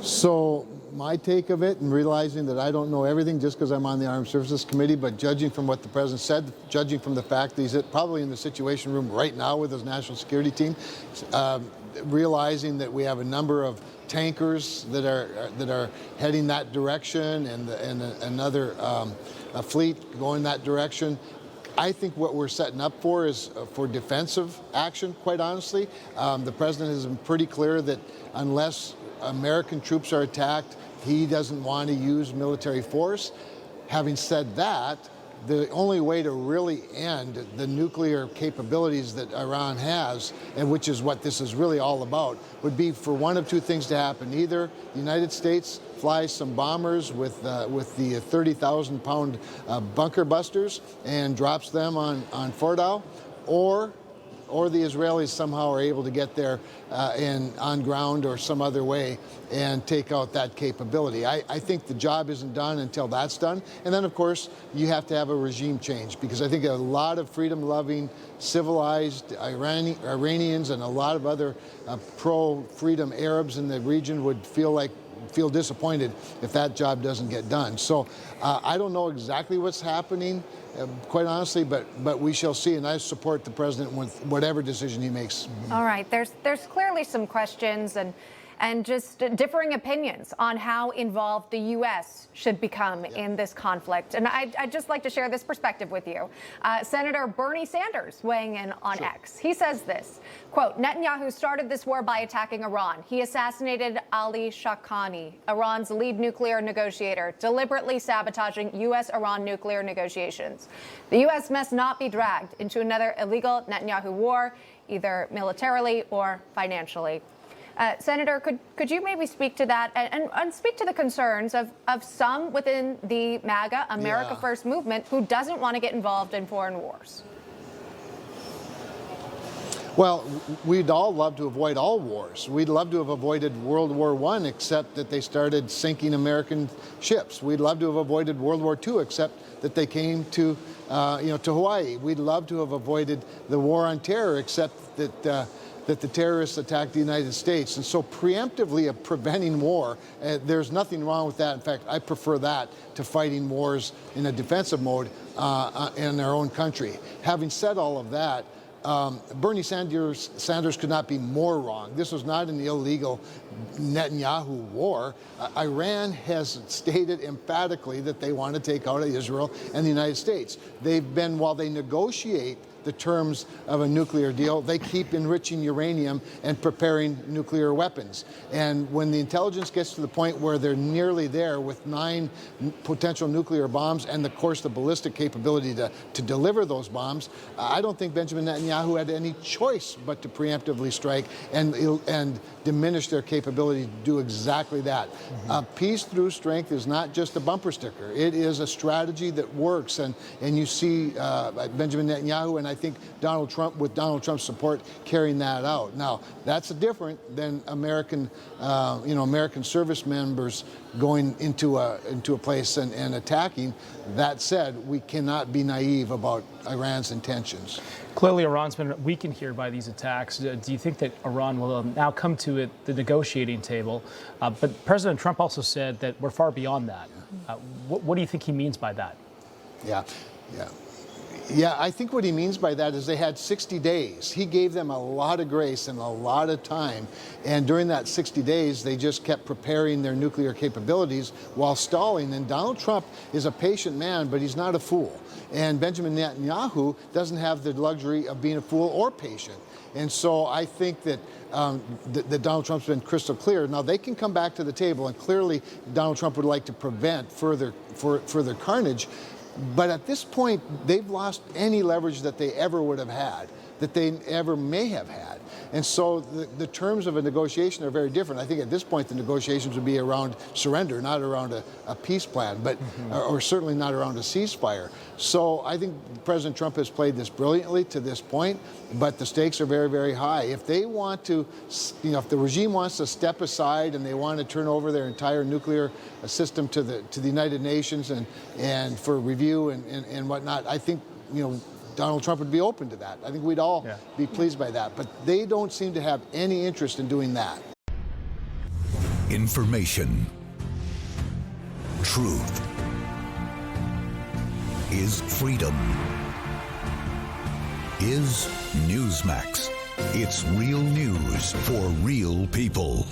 So my take of it, and realizing that I don't know everything just because I'm on the Armed Services Committee, but judging from what the president said, judging from the fact that he's probably in the Situation Room right now with his national security team, realizing that we have a number of tankers that are heading that direction, and another fleet going that direction. I think what we're setting up for is for defensive action, quite honestly. The president has been pretty clear that unless American troops are attacked, he doesn't want to use military force. Having said that, the only way to really end the nuclear capabilities that Iran has, and which is what this is really all about, would be for one of two things to happen. Either the United States flies some bombers with the 30,000-pound bunker busters and drops them on Fordow, or the Israelis somehow are able to get there on ground or some other way and take out that capability. I think the job isn't done until that's done. And then, of course, you have to have a regime change, because I think a lot of freedom-loving, civilized Iranians and a lot of other pro-freedom Arabs in the region would feel disappointed if that job doesn't get done. So I don't know exactly what's happening, quite honestly, but we shall see, and I support the president with whatever decision he makes. All right, there's clearly some questions and just differing opinions on how involved the U.S. should become in this conflict. And I'd just like to share this perspective with you. Senator Bernie Sanders weighing in on X. He says this, quote, Netanyahu started this war by attacking Iran. He assassinated Ali Shawkani, Iran's lead nuclear negotiator, deliberately sabotaging U.S.-Iran nuclear negotiations. The U.S. must not be dragged into another illegal Netanyahu war, either militarily or financially. Senator, could you maybe speak to that and speak to the concerns of some within the MAGA, America First movement, who doesn't want to get involved in foreign wars? Well, we'd all love to avoid all wars. We'd love to have avoided World War I, except that they started sinking American ships. We'd love to have avoided World War II, except that they came to Hawaii. We'd love to have avoided the war on terror, except that the terrorists attacked the United States. And so preemptively of preventing war, there's nothing wrong with that. In fact, I prefer that to fighting wars in a defensive mode in our own country. Having said all of that, Bernie Sanders could not be more wrong. This was not an illegal Netanyahu war. Iran has stated emphatically that they want to take out Israel and the United States. They've been, while they negotiate the terms of a nuclear deal, they keep enriching uranium and preparing nuclear weapons. And when the intelligence gets to the point where they're nearly there with 9 potential nuclear bombs and, of course, the ballistic capability to deliver those bombs, I don't think Benjamin Netanyahu had any choice but to preemptively strike and diminish their capability to do exactly that. Peace through strength is not just a bumper sticker. It is a strategy that works, and you see Benjamin Netanyahu and I think Donald Trump, with Donald Trump's support, carrying that out. Now, that's different than American service members going into a place and attacking. That said, we cannot be naive about Iran's intentions. Clearly, Iran's been weakened here by these attacks. Do you think that Iran will now come to the negotiating table? But President Trump also said that we're far beyond that. What do you think he means by that? Yeah, I think what he means by that is they had 60 days. He gave them a lot of grace and a lot of time. And during that 60 days, they just kept preparing their nuclear capabilities while stalling. And Donald Trump is a patient man, but he's not a fool. And Benjamin Netanyahu doesn't have the luxury of being a fool or patient. And so I think that that Donald Trump's been crystal clear. Now, they can come back to the table, and clearly Donald Trump would like to prevent further carnage. But at this point, they've lost any leverage that they ever would have had, that they ever may have had. And so the terms of a negotiation are very different. I think at this point, the negotiations would be around surrender, not around a peace plan, but or certainly not around a ceasefire. So I think President Trump has played this brilliantly to this point, but the stakes are very, very high. If they want to, if the regime wants to step aside and they want to turn over their entire nuclear system to the United Nations and for review and whatnot, I think, Donald Trump would be open to that. I think we'd all be pleased by that. But they don't seem to have any interest in doing that. Information. Truth is freedom. Is Newsmax. It's real news for real people.